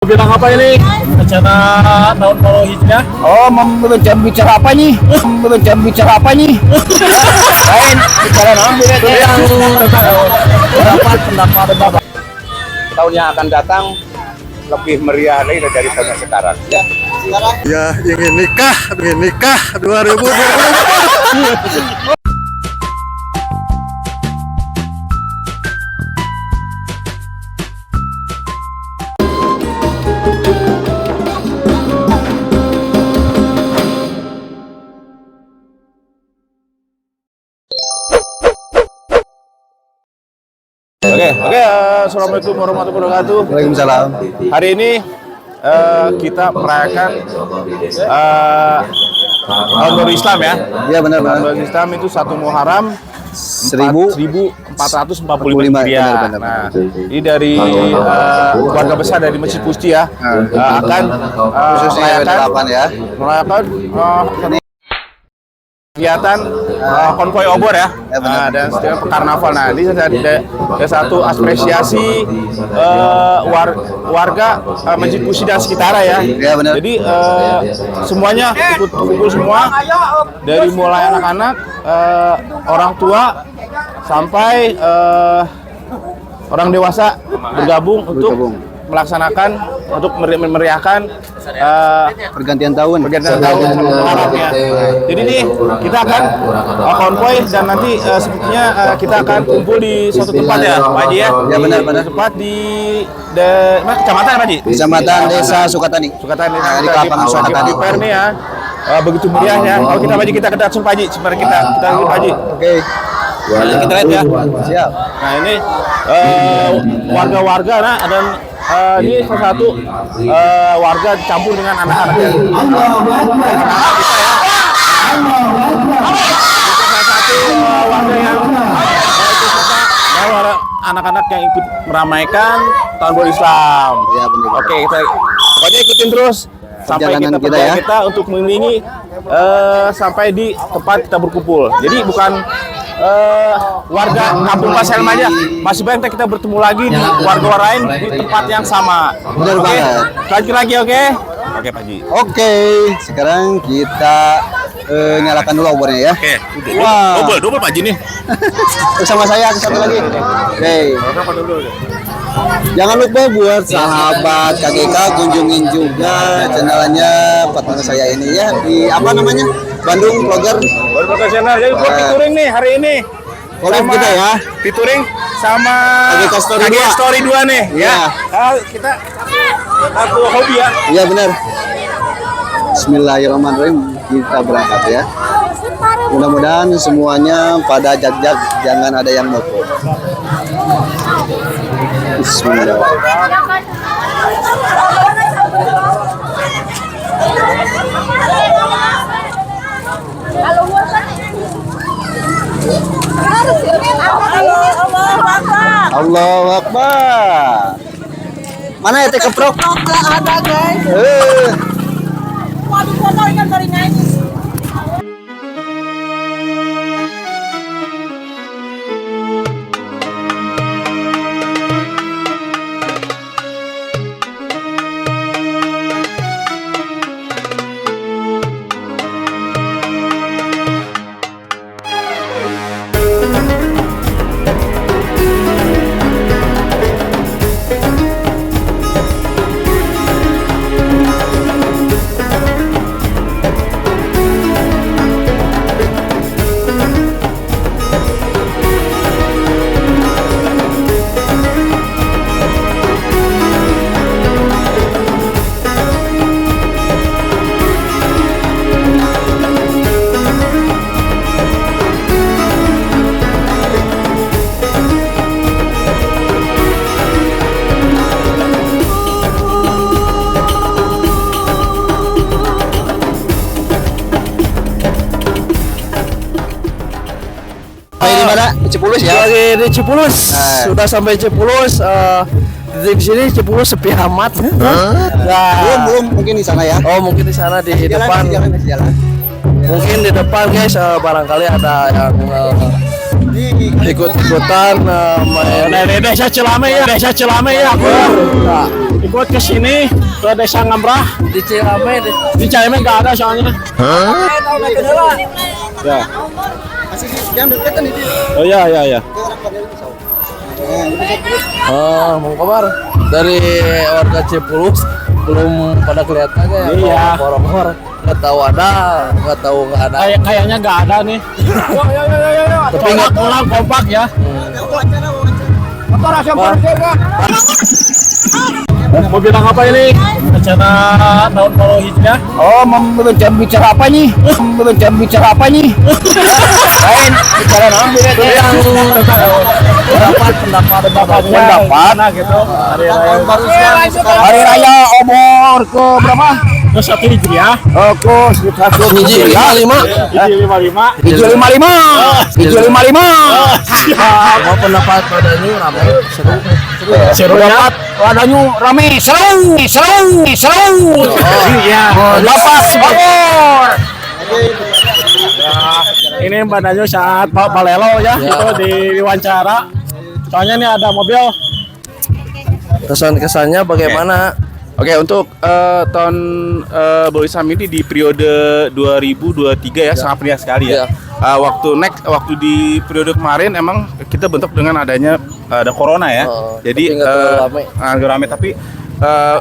Bilang apa ini? Rencana tahun baru hijrah? Oh, bicara apa nih? Bicara apa nih? Lain, bicara naon yang pendapat tahun yang akan datang lebih meriah lagi dari tahun yang sekarang. Ya. Ya, ingin nikah 2020. Oke, assalamualaikum warahmatullahi wabarakatuh. Waalaikumsalam. Hari ini kita merayakan tahun baru Islam ya. Iya benar. Tahun baru Islam itu 1 Muharram 1445 Hijriah. Nah, ini dari keluarga besar dari Masjid Pusti ya akan merayakan kegiatan konvoy obor ya, dan setiap karnaval. Nah, ini ada satu apresiasi warga Masjid Pusti dan sekitarnya ya. Iya benar. Jadi semuanya ikut kumpul semua, dari mulai anak-anak, orang tua sampai orang dewasa bergabung untuk melaksanakan untuk meriahkan Pergantian tahun Arabnya. Jadi nih kita akan konvoy dan nanti sepertinya kita akan kumpul di suatu tempat ya, Pak Haji ya. Ya benar. Tempat di kecamatan apa Haji? Kecamatan Desa Sukatani. Sukatani Di Kelapang Sukatani. Di Per nih ya. Begitu meriahnya. Kalau kita Pak Haji, kita langsung Pak Haji, sebentar kita lihat Pak Haji. Oke. Kita lihat ya. Siap. Nah ini warga-warga dan ini salah satu warga dicampur dengan anak-anak ya. Salah satu warga yang anak-anak yang ikut meramaikan tahun baru Islam. Ya, benar. Oke, pokoknya ikutin terus sampai kita untuk mengelilingi sampai di tempat kita berkumpul. Jadi bukan warga kampung Pasel aja, masih banyak kita bertemu lagi di warga lain di tempat yang sama. Benar banget. Lanjut lagi, oke? Oke, Pak Haji. Oke, sekarang kita nyalakan dulu obornya ya. Oke. Wah. Double Pak Haji nih. Bersama saya satu lagi. Oke. Jangan lupa buat sahabat KGK kunjungin juga channelnya partner saya ini ya, di apa namanya, Bandung Vlogger. Baru profesional. Jadi buat featuring nih hari ini. Collab kita ya. Featuring sama KGK Story 2 nih ya. Iya. Kita satu hobi ya. Iya benar. Bismillahirrahmanirrahim, kita berangkat ya. Mudah-mudahan semuanya pada jag-jag, jangan ada yang mogok. Bismillahirrahmanirrahim. Allahu Akbar. Mana ya teh keprok? Ada guys. Waduh, foto ikan dari nyanyi. Cipulis ya. Lagi di Cipulis. Sudah sampai Cipulis. Di sini Cipulis sepi amat. Nah, Belum mungkin di sana ya. oh mungkin di sana di depan. Jalan. Mungkin di depan guys, barangkali ada yang ikut-ikutan main. Dari desa Cilame ya aku ikut ke sini ke desa Ngambrah. Di Cilame Di Cilame nggak ada soalnya. Ya. Masih jam deketan ini. Oh ya. Mau kabar dari warga Cipulus belum pada kelihatannya. Iya. Orang-orang nggak tahu ada, nggak tahu nggak ada. Kayaknya nggak ada nih. Yo. Tapi nggak Tolong kompak ya. Motor asam mau bilang apa ini? Rencana tahun baru hijriah? Oh, bicara apa nih? Bicara apa nih? Lain, bicara ambil itu yang pendapat nah gitu. Hari raya obor ke berapa? Ke 1 hijriah. Oh, ke 1 hijriah 55. Hijri 55. Mau pendapat pada ini ramai Seru dapat wadahnya rame, seru. Iya. Dapat obor. Ini badannya saat Pak Balelo ya, itu diwawancara. Soalnya ini ada mobil. kesannya bagaimana? Oke, untuk tahun baru Islam ini di periode 2023 ya, sangat meriah sekali ya. Waktu di periode kemarin emang kita bentuk dengan adanya ada corona ya. Jadi nggak rame tapi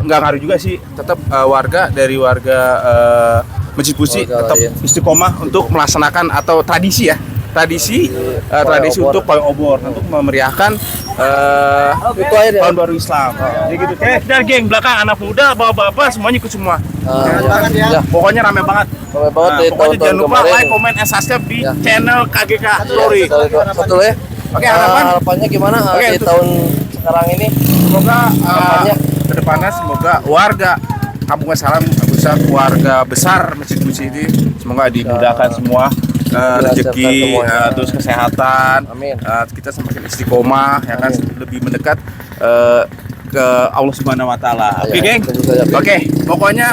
nggak ngaruh juga sih. Tetap warga Masjid Pusi tetap istiqomah untuk melaksanakan atau tradisi untuk pawai obor untuk memeriahkan tahun baru Islam. Jadi gitu. Kita geng belakang anak muda, bapak-bapak semuanya ikut semua. Pokoknya rame banget. Pokoknya jangan lupa like, comment, and subscribe di channel KGK Story. Betul ya. Oke, harapannya gimana di tahun sekarang ini? Semoga kedepannya semoga warga Kampung Salam keluarga besar Masjid Pusi ini semoga dimudahkan semua rezeki, terus kesehatan. Kita semakin istiqomah ya kan, lebih mendekat ke Allah Subhanahu Wa Taala. Oke, geng. Oke, pokoknya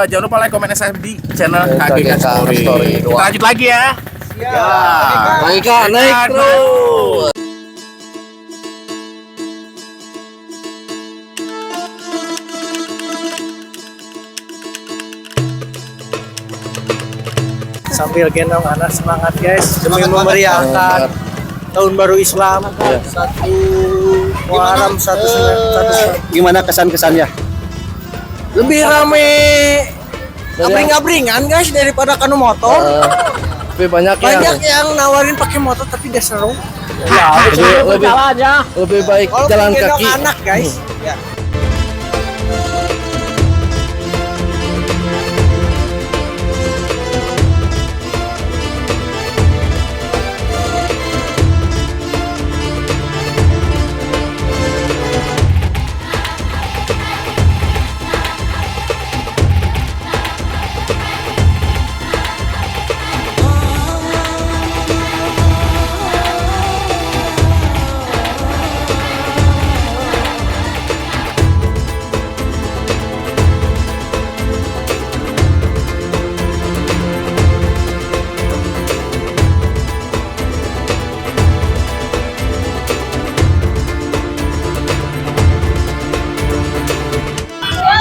jangan lupa like, comment, and subscribe di channel KGK Story. Kita lanjut lagi ya. Naik terus. Sambil gendong anak semangat guys demi memeriahkan tahun baru Islam. Satu Muharram satu. Gimana kesan-kesannya? Lebih rame Abring-abringan guys daripada kanu motor. Lebih banyak yang nawarin pakai motor tapi gak seru. Lebih baik jalan kaki. Anak guys.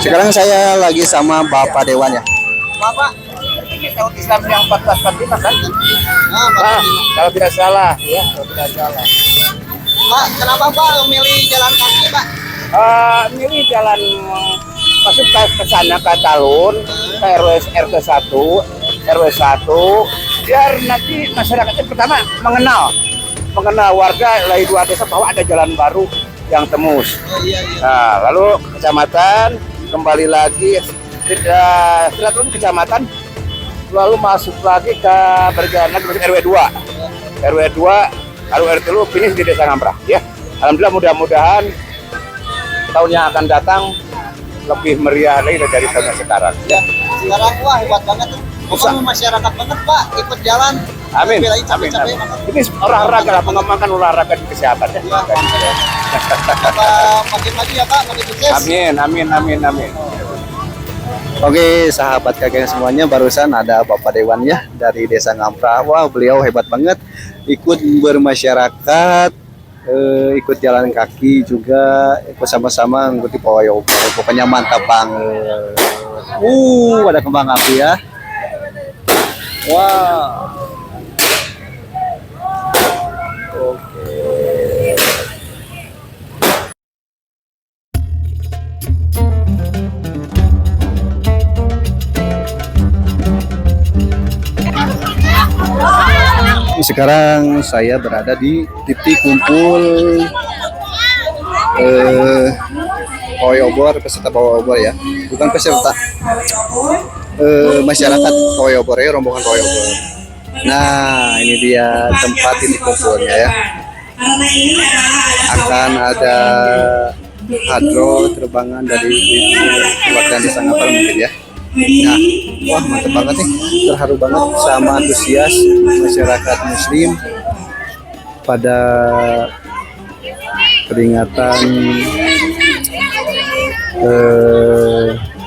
Sekarang saya lagi sama Bapak Dewan ya. Bapak, ini tahun Islam yang 1445 kan? Kalau tidak salah. Pak, kenapa Pak memilih jalan kaki Pak? Milih jalan masuk ke sana ke Talun, ke RT 1, RW 1, biar nanti masyarakatnya pertama mengenal warga dari dua desa bahwa ada jalan baru yang tembus. Nah, lalu kecamatan kembali lagi setelah turun kecamatan lalu masuk lagi ke perjalanan ke RW 2 lalu RT lu finish di Desa Ngambrah ya. Alhamdulillah, mudah-mudahan tahun yang akan datang lebih meriah lagi dari tahun sekarang ya. Sekarang wah hebat banget tuh. Pokoknya masyarakat banget Pak ikut jalan. Amin. Capek. Ini olahraga lah, mengembangkan olahraga di kesehatan ya. Makin lagi ya Pak, makin sukses. Amin. Oke, sahabat KGK semuanya, barusan ada Bapak Dewan ya dari Desa Ngamprah. Wah, beliau hebat banget, ikut bermasyarakat, ikut jalan kaki juga, ikut sama-sama mengikuti pawai obor. Pokoknya mantap banget. Ada kembang api ya. Wow. Sekarang saya berada di titik kumpul pawai obor, peserta pawai obor ya, bukan peserta, masyarakat pawai obor ya, rombongan pawai obor. Nah, ini dia tempat titik kumpulnya ya. Akan ada hadro terbangan dari perwakilan Desa Ngamprah mungkin ya. Nah, wah mantap banget nih, terharu banget sama antusias masyarakat Muslim pada peringatan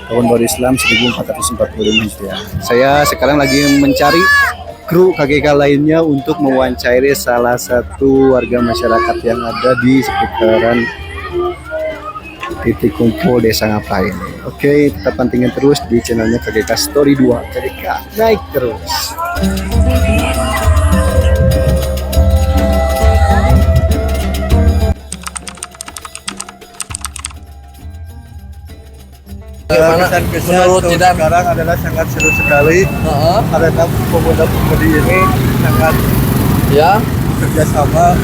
Tahun Baru Islam 1445 Hijriah. Saya sekarang lagi mencari kru KGK lainnya untuk mewawancarai salah satu warga masyarakat yang ada di sekitaran titik kumpul Desa Ngamprah ini. Oke, tetap pantengin terus di channelnya KGK Story 2. KGK naik terus. Kesan-kesan menurut sekarang adalah sangat seru sekali. Karena pemuda-pemudi ini sangat kerjasama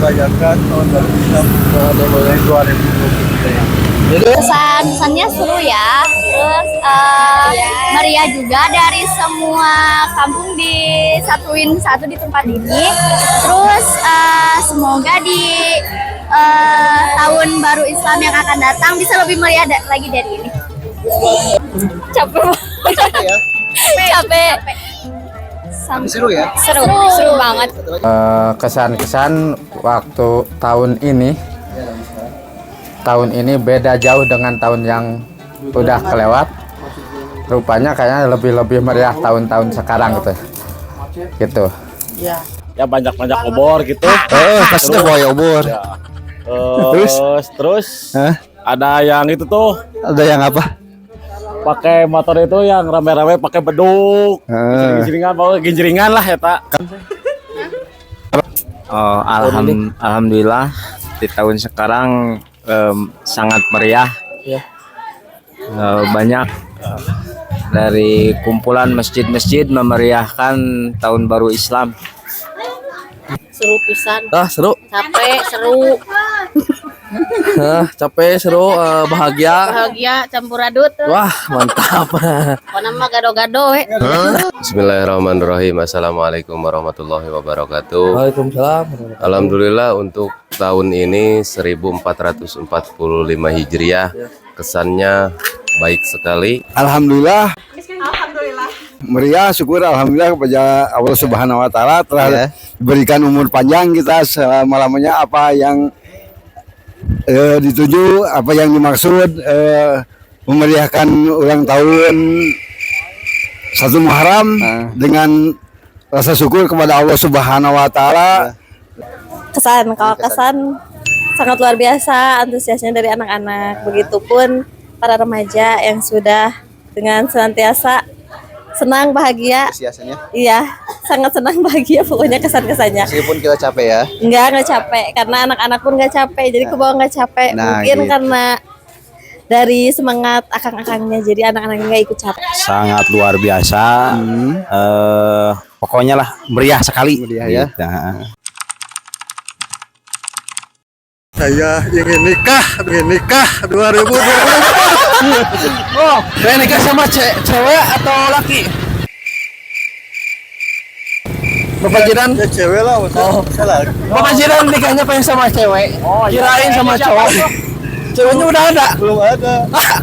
merayakan Tahun Baru Islam 2023. Kesannya seru ya, terus meriah juga, dari semua kampung disatuin satu di tempat ini. Terus semoga di Tahun Baru Islam yang akan datang bisa lebih meriah lagi dari ini. Capek ya? Capek. Seru ya? Seru banget. Kesan-kesan waktu tahun ini beda jauh dengan tahun yang udah kelewat. Rupanya kayaknya lebih meriah tahun-tahun sekarang gitu. Ya banyak obor gitu. Kasihnya pawai obor. Ya. Terus? Ada yang itu tuh, Ada yang apa? pakai motor itu yang rame-rame pakai beduk. Ginjringan lah ya, tak. Alhamdulillah di tahun sekarang sangat meriah. Banyak dari kumpulan masjid-masjid memeriahkan Tahun Baru Islam. Seru pisan. Seru. Capek, seru. Capek, seru, bahagia. Bahagia campur adut. Wah, mantap. Pokoknya mah gado-gado. Bismillahirrahmanirrahim. Assalamualaikum warahmatullahi wabarakatuh. Waalaikumsalam. Alhamdulillah untuk tahun ini 1445 Hijriah, kesannya baik sekali. Alhamdulillah. Meriah, syukur alhamdulillah kepada Allah Subhanahu wa taala telah diberikan umur panjang kita selama-lamanya. Apa yang dituju, apa yang dimaksud memeriahkan ulang tahun 1 Muharram dengan rasa syukur kepada Allah Subhanahu wa taala. Kalau kesan sangat luar biasa antusiasnya dari anak-anak, begitupun para remaja yang sudah dengan senantiasa senang, bahagia. Iya, sangat senang, bahagia, pokoknya kesan-kesannya. Meskipun kita capek ya. Enggak capek, karena anak-anak pun nggak capek, jadi kebawa nggak capek. Mungkin gitu. Karena dari semangat akang-akangnya, jadi anak-anaknya nggak ikut capek. Sangat luar biasa. Pokoknya lah meriah sekali. Meriah ya. Saya ingin nikah 2020. Oh, pengen nikah sama cewek atau laki? Bapak Jiran? Ya cewek lah, salah. Bapak Jiran nikahnya pengen sama cewek. Kirain sama cowok. Ceweknya udah ada?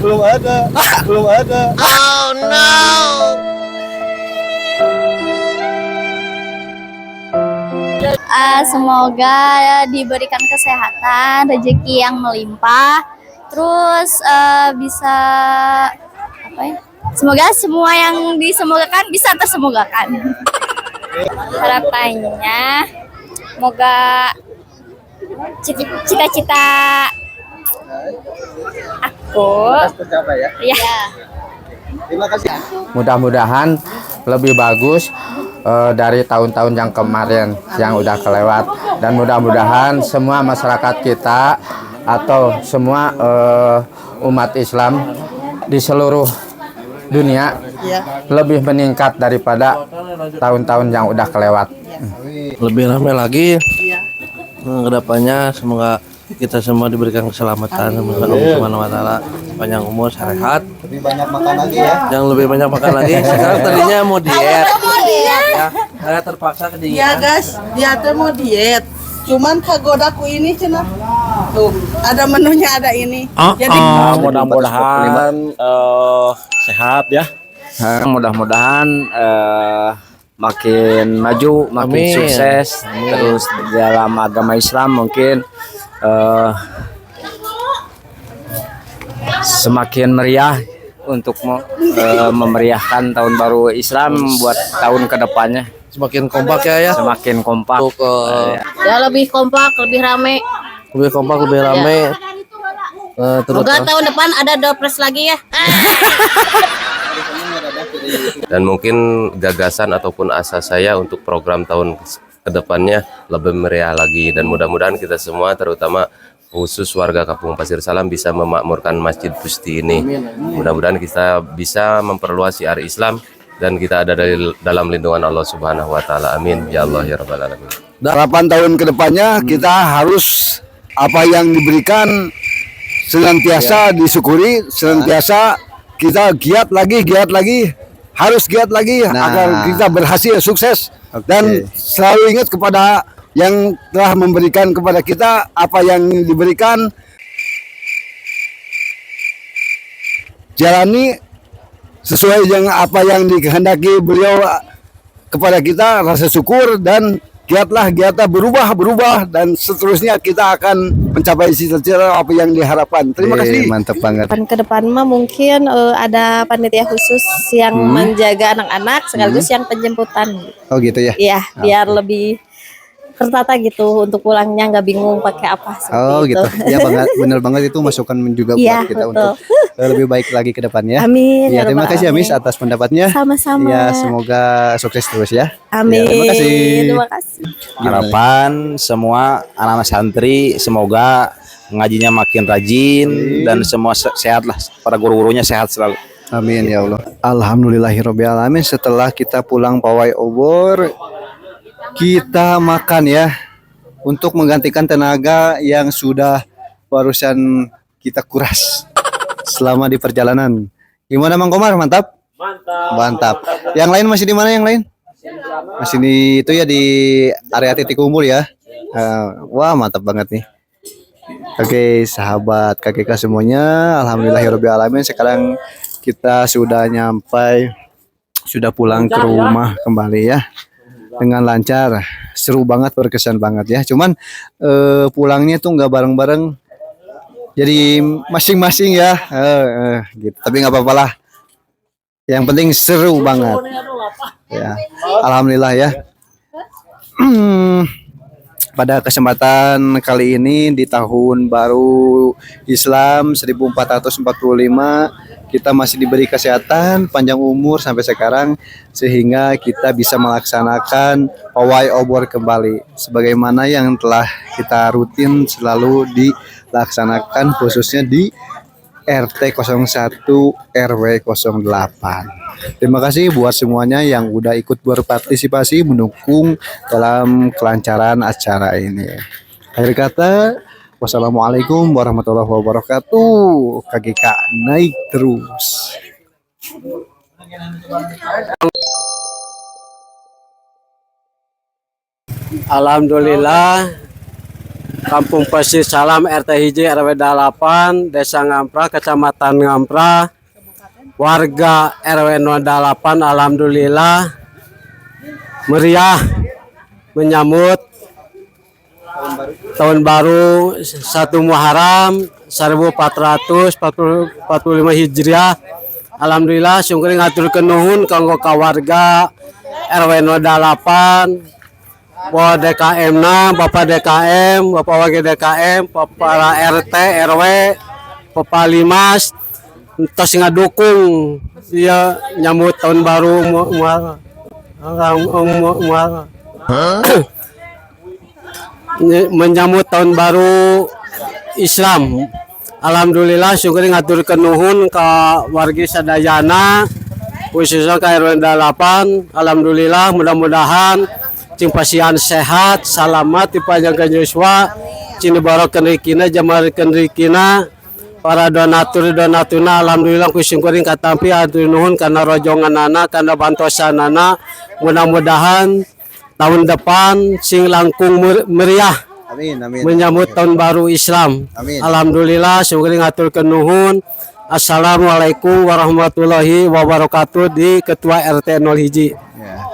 Belum ada. Oh no. Semoga diberikan kesehatan, rezeki yang melimpah, terus bisa Semoga semua yang disemogakan bisa tersemogakan. Harapannya, semoga cita-cita aku tercapai ya. ya. Terima kasih. Mudah-mudahan lebih bagus dari tahun-tahun yang kemarin yang udah kelewat, dan mudah-mudahan semua masyarakat kita atau semua umat Islam di seluruh dunia lebih meningkat daripada tahun-tahun yang udah kelewat. Lebih ramai lagi. Kedepannya semoga kita semua diberikan keselamatan sama Allah Subhanahu wa taala, panjang umur, sehat. Lebih banyak makan lagi ya. Yang lebih banyak makan lagi. Sekarang tadinya mau diet. Ya, saya terpaksa ke diet. Ya guys, dia tuh mau diet. Cuman kagodaku ini cenah. Tuh, ada menunya, ada ini. Jadi mudah-mudahan sehat ya. Mudah-mudahan makin maju, makin Amin. sukses. Terus dalam agama Islam mungkin semakin meriah untuk memeriahkan tahun baru Islam buat tahun kedepannya. Semakin kompak ya. Semakin kompak. ya lebih kompak, lebih rame. Lebih kompak, lebih rame. Semoga tahun depan ada Dopres lagi ya. Dan mungkin gagasan ataupun asa saya untuk program tahun kedepannya lebih meriah lagi, dan mudah-mudahan kita semua terutama khusus warga Kampung Pasir Salam bisa memakmurkan Masjid Busti ini. Mudah-mudahan kita bisa memperluas syiar Islam dan kita ada dalam lindungan Allah Subhanahu wa taala. Amin ya Allah ya rabbal alamin. Harapan tahun kedepannya kita harus apa yang diberikan senantiasa disyukuri, senantiasa kita giat lagi, harus giat lagi agar kita berhasil sukses. Dan selalu ingat kepada yang telah memberikan kepada kita apa yang diberikan, jalani sesuai dengan apa yang dikehendaki beliau kepada kita, rasa syukur, dan giatlah berubah dan seterusnya kita akan mencapai cita-cita apa yang diharapkan. Terima kasih. Mantap banget. Ke depan mah mungkin ada panitia khusus yang menjaga anak-anak sekaligus yang penjemputan. Oh gitu ya. Iya, biar lebih tertata gitu untuk pulangnya nggak bingung pakai apa seperti gitu. itu. Ya banget, benar banget itu masukan juga Iya, buat kita betul. untuk lebih baik lagi ke depannya. Amin. Ya, terima rabbal kasih Amis alamin. atas pendapatnya. Sama-sama. Ya, semoga sukses terus ya. Amin. Ya, terima kasih. Terima kasih. Harapan semua anak-anak santri semoga ngajinya makin rajin dan semua sehat lah, para guru-gurunya sehat selalu. Amin ya Allah. Alhamdulillahirabbil alamin. Setelah kita pulang pawai obor, kita makan ya untuk menggantikan tenaga yang sudah barusan kita kuras selama di perjalanan. Gimana Mang Komar? Mantap? Mantap. Yang lain masih di mana yang lain? Masih di itu ya, di area titik kumpul ya. Wah, mantap banget nih. Oke, sahabat KGK semuanya, alhamdulillahirabbil alamin. Sekarang kita sudah nyampai, sudah pulang ke rumah kembali ya. Dengan lancar, seru banget, berkesan banget ya. Cuman pulangnya tuh nggak bareng-bareng, jadi masing-masing ya, gitu. Tapi nggak apa-apa lah. Yang penting seru banget. Ya, alhamdulillah ya. Pada kesempatan kali ini di tahun baru Islam 1445, kita masih diberi kesehatan, panjang umur sampai sekarang, sehingga kita bisa melaksanakan pawai obor kembali sebagaimana yang telah kita rutin selalu dilaksanakan, khususnya di RT 01 RW 08. Terima kasih buat semuanya yang udah ikut berpartisipasi mendukung dalam kelancaran acara ini. Akhir kata, wassalamualaikum warahmatullahi wabarakatuh. KGK naik terus. Alhamdulillah, Kampung Pasir Salam RT Hiji RW 8 Desa Ngampra, Kecamatan Ngampra, warga RW 08, alhamdulillah meriah menyambut tahun baru 1 Muharram 1445 Hijriah. Alhamdulillah syukur ngaturkeun nuhun kanggo kawarga RW 08 Bapak DKM-na, Bapak DKM, Bapak Wakil DKM, para RT, RW, Bapak Limas, tos ngadukung dia nyambut tahun baru menyambut tahun baru Islam. Alhamdulillah syukur ngaturkeun nuhun ka wargi sadayana khususnya ka RW 8. Alhamdulillah mudah-mudahan cing pasian sehat, selamat dipanjangkeun yuswa, cing dibarakeun rezekina, jamalkeun rezekina. Para donatur-donatuna alhamdulillah kusyukurin katampi atur nuhun kana rojonganana, kana bantosanana. Mudah-mudahan tahun depan sing langkung meriah. Amin, amin. Menyambut tahun baru Islam. Amin. Alhamdulillah syukurin ngaturkeun nuhun. Assalamualaikum warahmatullahi wabarakatuh di Ketua RT 01. Ya.